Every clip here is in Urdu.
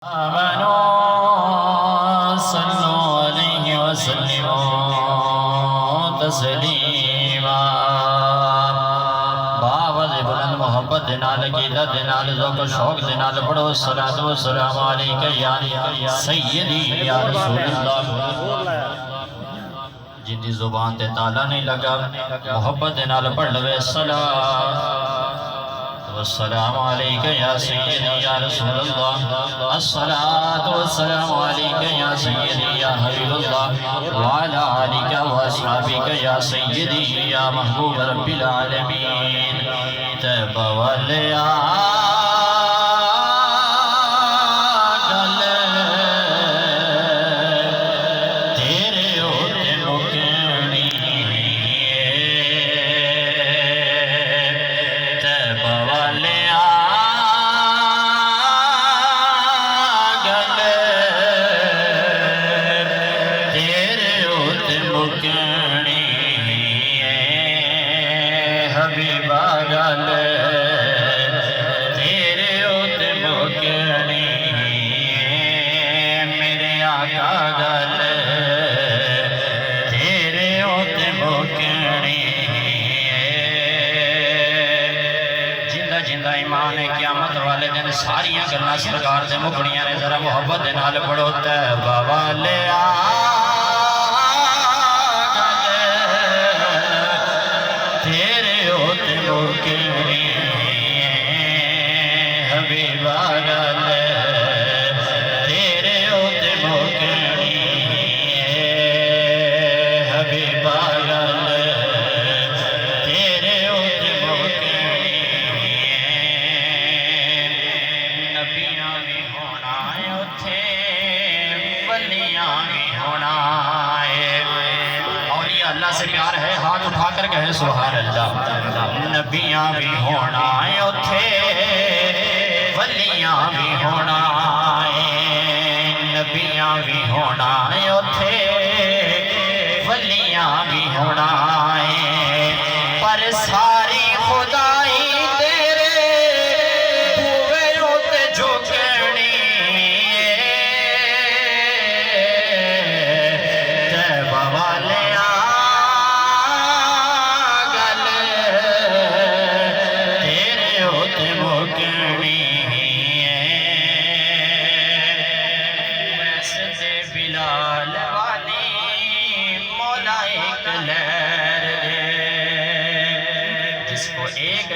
آمنوا صلوا علیہ وسلموا تسلیما باوز بلند محبت دنال عقیدت دنال ذوق و شوق دنال پڑھو الصلاۃ والسلام علیک یا سیدی یا رسول اللہ جن دی زبان تے تالا نہیں لگا محبت دنال پڑھ لوے السلام علیک یا سیدی یا رسول اللہ الصلاة والسلام علیک یا سیدی یا حبیب اللہ وعلا آلک و اصحابک یا سیدی یا محبوب رب العالمین تیب والیا ساریاں گلنا سرکار سے مکڑیاں نے ذرا محبت نال پڑھو تیبہ والے آگلے تیرے ہوتے مکڑی حبیب آگلے تیرے ہوتے مکڑی حبیب آگلے تیرے ہوتے مکڑی نبیاں بھی ہونا ہے اتھے ولیاں بھی ہونا ہے اور یہ اللہ سے پیار ہے ہاتھ اٹھا کر کہیں سبحان اللہ نبیاں بھی ہونا ہے اتھے ولیاں بھی ہونا ہے نبیاں بھی ہونا ہے اتھے ولیاں بھی ہونا ہے پر ساری خدائی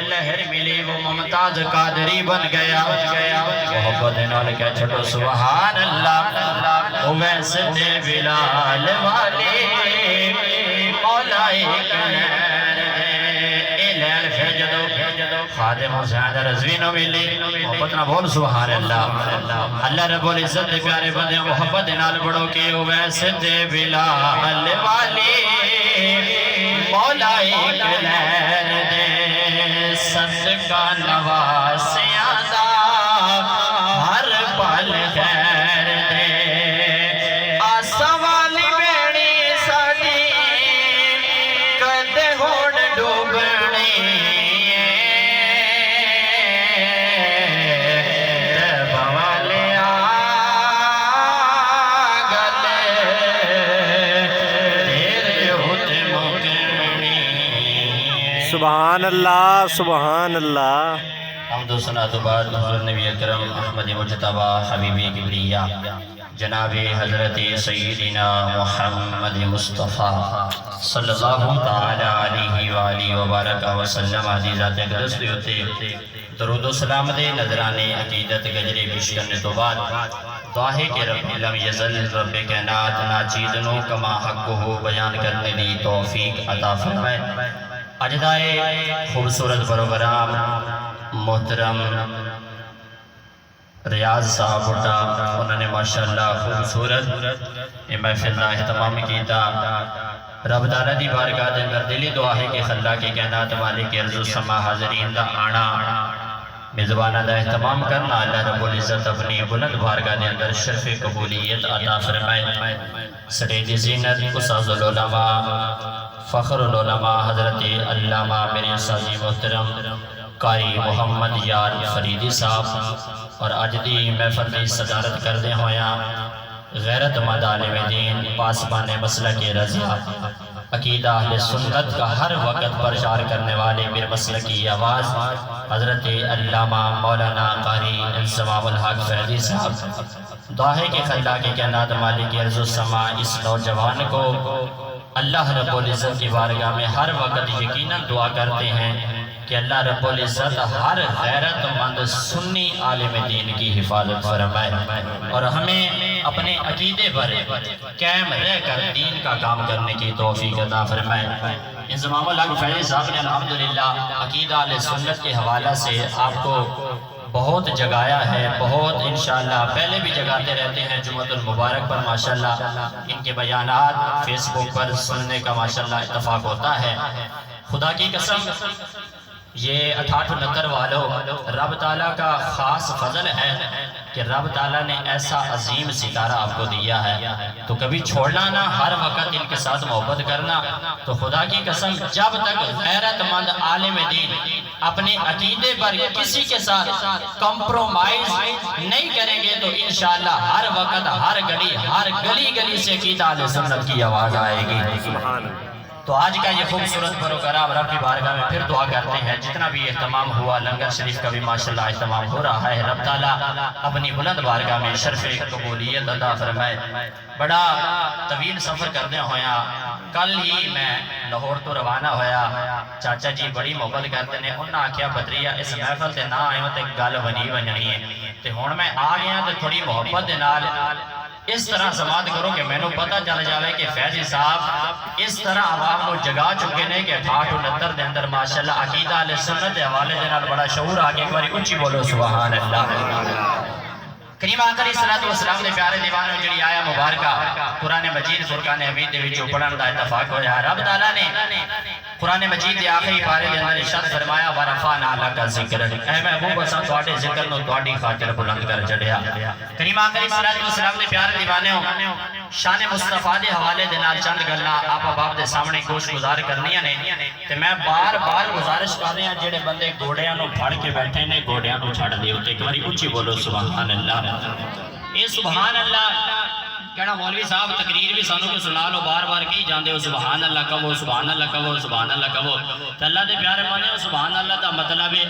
لہر ملی وہ ممتاز قادری بن گیا محبت نال کہہ چھٹو سبحان اللہ ویسے دے بلال والی مولا ایک لہر دے اے لہر پھر جدو خادم حسین رضوینو ملی محبت نہ بول سبحان اللہ اللہ رب العزت دے پیارے بندے محبت نال بڑھو کہ ویسے دے بلال والی مولا ایک لہر دے صدقہ نواسیاں دا ہر پل خیر دے آساں والی بیڑی ساڑی کدے ہوڑ ڈوبنی تیبہ والے آگلے تیرے ہوتے مکڑی سبحان اللہ سبحان اللہ حمد و ثنا بعد حضور نبی اکرم احمد مجتبی حبیبی کبریہ جناب حضرت سیدنا محمد مصطفیٰ صلی اللہ تعالی علیہ وآلہ وبارک وسلم عزیزات اقدس ہوتے درود و سلام دے نظرانے عقیدت گجرے پیش کرنے تو بعد دعا ہے کہ رب لم یزل رب کائنات ناچیدنوں کما حق ہو بیان کرنے دی توفیق عطا فرمائے اجدائے خوبصورت پروگرام محترم ریاض صاحب اٹھا انہوں نے ماشاءاللہ خوبصورت محفل دا اہتمام کیتا رب تعالیٰ دی بارگاہ دے اندر دلی دعا ہے کہ خلا کے کائنات مالک عرض و سما حاضرین دا آنا میزبانہ دا اہتمام کرنا اللہ رب العزت اپنی بلند بارگاہ دے اندر شرف قبولیت عطا فرمائے سٹیج زینت استاذ العلماء فخر العلماء حضرت علامہ میرے سازی محترم قاری محمد یار فریدی صاحب اور اج دی محفل دی صدارت کردے ہویا غیرت مند عالم دین پاسبان مسلک رضا عقیدہ اہل سنت کا ہر وقت پرچار کرنے والے میر مسلک کی آواز حضرت علامہ مولانا قاری انضمام الحق فیضی صاحب دعا ہے کہ خلا کے کائنات مالک ارض و سما اس نوجوان کو اللہ رب العزت کی بارگاہ میں ہر وقت یقیناً دعا کرتے ہیں کہ اللہ رب العزت ہر غیرت مند سنی عالم دین کی حفاظت فرمائے اور ہمیں اپنے عقیدے پر قائم رہ کر دین کا کام کرنے کی توفیق عطا فرمائے۔ انضمام الحق فیضی صاحب نے الحمدللہ عقیدہ اہل سنت کے حوالہ سے آپ کو بہت جگایا ہے، بہت انشاءاللہ پہلے بھی جگاتے رہتے ہیں جمعۃ المبارک پر ماشاءاللہ ان کے بیانات فیس بک پر سننے کا ماشاءاللہ اتفاق ہوتا ہے۔ خدا کی قسم یہ 68 والوں رب تعالیٰ کا خاص فضل ہے کہ رب تعالیٰ نے ایسا عظیم ستارہ آپ کو دیا ہے تو کبھی چھوڑنا نہ، ہر وقت ان کے ساتھ محبت کرنا۔ تو خدا کی قسم جب تک غیرت مند عالم دین اپنے عقیدے پر کسی کے ساتھ کمپرومائز نہیں کریں گے تو انشاءاللہ ہر وقت ہر گلی گلی سے عقیدہ اہل سنت کی آواز آئے گی۔ تو آج کا یہ خوبصورت پروگرام رب کی بارگاہ میں پھر دعا کرتے ہیں جتنا بھی اہتمام ہوا، لنگر شریف کا بھی ماشاءاللہ اہتمام ہو رہا ہے، رب تعالیٰ اپنی بلند بارگاہ میں شرف قبولیت عطا فرمائے۔ بڑا طویل سفر کرنے ہویا، کل ہی میں لاہور تو روانہ ہویا، چاچا جی بڑی محبت کرتے ہیں، انہوں نے آکھیا بدریہ اس محفل تے نہ آئے ہو تے گل بنی بننی ہے تے ہن میں آ گیا تے تھوڑی محبت دے نال اس طرح سماعت کرو کہ میں نے پتہ چل جاوے کہ فیضی صاحب اس طرح عوام کو جگا چکے نے کہ 68 دے اندر ماشاءاللہ عقیدہ اہل سنت دے حوالے دے نال بڑا شعور آگے ایک باری اونچی بولو سبحان اللہ۔ کریم آقا علیہ الصلوۃ والسلام دے پیارے دیوانوں جڑی آیا مبارکہ قرآن مجید فرقان حمید دے وچوں پڑھن دا اتفاق ہویا۔ رب تعالیٰ نے قرآن مجید دے آخری پارے دے اندر ارشاد فرمایا ورفعنا لک ذکرک، اے محبوب اساں تواڈے ذکر نو تواڈی خاطر بلند کر چڑھیا۔ کریم آقا علیہ الصلوۃ والسلام دے پیارے دیوانوں شان مصطفیٰ دے حوالے دے نال چند گلاں آپ باپ دے سامنے گوش گزار کرنیاں نے تے میں بار بار گزارش کر رہا جڑے بندے گھوڑیاں نو پھڑ کے بیٹھے نے گھوڑیاں نو چھڑ دیو تے ایک باری اونچی بولو سبحان اللہ۔ اے سبحان اللہ کہنا مولوی صاحب تقریر بھی سانوں کو سنا لو، بار بار کہی جاندے ہو سبحان اللہ کہو، سبحان اللہ کہو، سبحان اللہ کہو۔ تے اللہ دے پیارے بندے سبحان اللہ دا مطلب ہے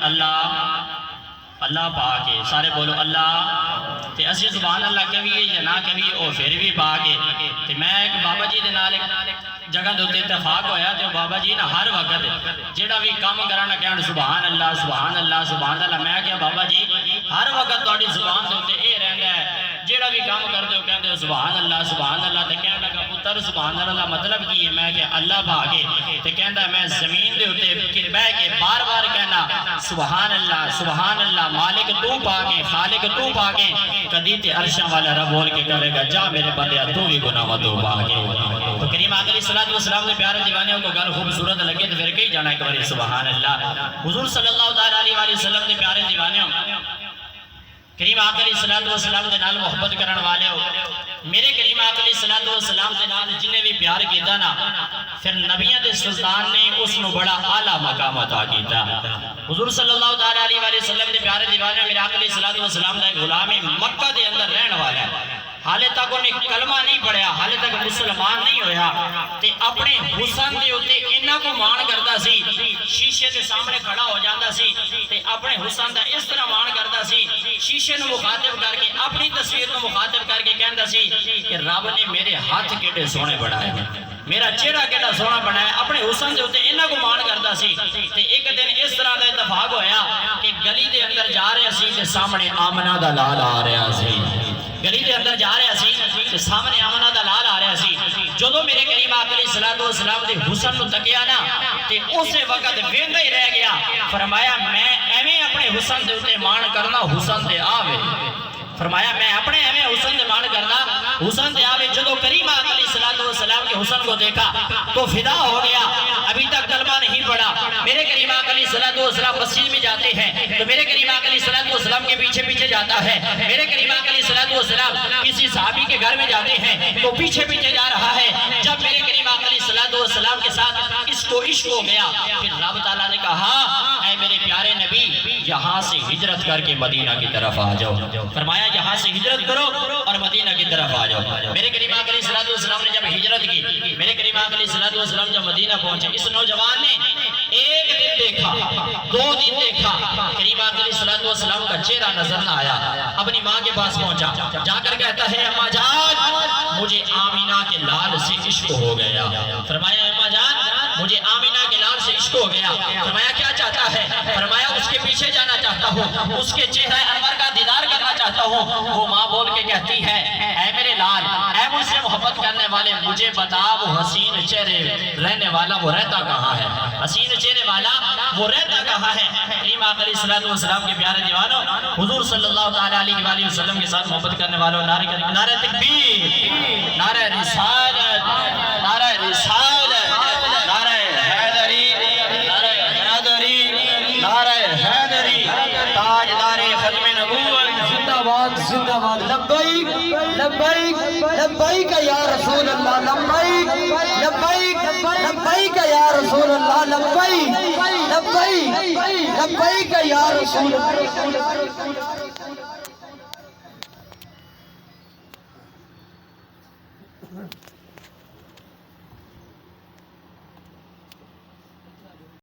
اللہ پاک ہے، سارے بولو اللہ۔ تے اسی سبحان اللہ کہویے یا نہ کہویے او پھر بھی پاک ہے۔ تے میں ایک بابا جی دے نال جگہ دے تے اتفاق ہویا تے بابا جی نا ہر وقت جڑا بھی کام کرنا کہن سبحان اللہ سبحان اللہ سبحان اللہ۔ میں کہا بابا جی ہر وقت تہاڈی زبان دے تے اے رہندا ہے جڑا بھی کام کردے ہو کہندے ہو سبحان اللہ تے کہن لگا پتر سبحان اللہ مطلب کی ہے؟ میں کہ اللہ بھاگے تے کہندا میں زمین دے اوتے بیٹھ کے بار بار کہنا سبحان اللہ مالک تو پاک ہے، خالق تو پاک ہے۔ کدی تے عرشاں والا رب بول کے کہے گا جا میرے بندیا تو بھی گناہ تو پاک ہے۔ تو کریم آقا علیہ الصلوۃ والسلام دے پیارے دیوانے کو گل خوبصورت لگے تو پھر کہی جانا ایک بار سبحان اللہ۔ حضور صلی اللہ تعالی علیہ وآلہ وسلم دے پیارے دیوانے کریم آقا علیہ الصلوۃ والسلام دے نال محبت کرن والے ہو، میرے کریم آقا علیہ الصلوۃ والسلام دے نال جنہیں بھی پیار کیتا نا پھر نبیوں دے سلطان نے اس نو بڑا اعلیٰ مقام عطا کیتا۔ حضور صلی اللہ تعالی علیہ وآلہ وسلم دے پیارے دیوانے میرے آقا علیہ الصلوۃ والسلام دا غلام مکہ دے اندر رہن والا ہے، حالے تک انہیں کلمہ نہیں پڑھیا، حالے تک مسلمان نہیں ہویا تے اپنے حسن دے ہوتے انہاں کو مان کرتا سی، شیشے دے سامنے کھڑا ہو جاتا سی تے اپنے حسن دا اس طرح مان کرتا سی، شیشے نو مخاطب کر کے اپنی تصویر نو مخاطب کر کے کہندا سی کہ رب نے میرے ہاتھ کیڑے سونے بنائے ہیں، میرا چہرہ کیڑا سونا بنایا، اپنے حسن دے ہوتے انہاں کو مان کرتا سی۔ تے ایک دن اس طرح دا اتفاق ہویا کہ گلی دے اندر جا رہے سی تے سامنے آمنہ دا لال آ رہا سی، گلی دے اندر جا رہا سی تے سامنے آمنہ دا لال آ رہا سی۔ جدو میرے کریم آقا علیہ الصلوۃ والسلام دے حسن نو تکیا نا تے اسے وقت ویندا ہی رہ گیا، فرمایا میں ایویں اپنے حسن دے اوتے مان کرنا حسن دے آوے، فرمایا میں اپنے ایویں حسن دے مان کرنا حسن دے آوے۔ جدو کریم آقا علیہ الصلوۃ والسلام کے حسن کو دیکھا تو فدا ہو گیا، ابھی تک کلمہ نہیں پڑھا۔ میرے کریم آقا علیہ الصلوۃ والسلام مسجد میں جاتے ہیں تو میرے کریم آقا علیہ الصلوۃ والسلام کے پیچھے پیچھے جاتا ہے، میرے کریم آقا علیہ الصلوۃ والسلام کسی صحابی کے گھر میں جاتے ہیں تو پیچھے پیچھے جا رہا ہے۔ جب میرے کریم آقا علیہ الصلوۃ والسلام کے ساتھ اس کو عشق ہو گیا. پھر رب تعالیٰ نے کہا اے میرے پیارے نبی یہاں سے ہجرت کر کے مدینہ کی طرف آ جاؤ. فرمایا یہاں سے ہجرت کرو اور مدینہ کی طرف آ جاؤ. میرے کریم آقا علیہ السلام نے جب ہجرت کی, میرے کریم آقا علیہ السلام جب مدینہ پہنچے, اس نوجوان نے ایک دن دیکھا, 2 دن دیکھا, کریم آقا علیہ السلام کا چہرہ نظر نہ آیا. اپنی ماں کے پاس پہنچا, جا کر کہتا ہے اماں جان مجھے آمینہ کے لال سے عشق ہو گیا. فرمایا اماں جان مجھے آمینہ کے لال سے عشق ہو گیا. فرمایا کیا چاہتا ہے؟ فرمایا اس کے پیچھے جانا چاہتا ہوں, اس کے چہرہ انور کا دیدار کرنا چاہتا ہوں. وہ ماں بول کے کہتی ہے اے میرے لال, اے مجھ سے محبت کرنے والے مجھے بتا وہ حسین چہرے رہنے والا وہ رہتا کہاں ہے؟ حسین چہرے والا وہ رہتا کہاں ہے؟ کریم آقا علیہ السلام کے پیارے دیوانوں, حضور صلی اللہ تعالیٰ علیہ وسلم کے ساتھ محبت کرنے والوں, نعرہ تکبیر, نعرہ رسالت, نعرہ رسالت, نعرہ حیدری, نعرہ حیدری, نعرہ حیدری, تاجدار ختم نبوت. زندہ باد زندہ باد. لبیک لبیک لبیک یا رسول اللہ, لبیک لبیک لبیک یا رسول اللہ, لبیک لبیک لبیک یا رسول اللہ.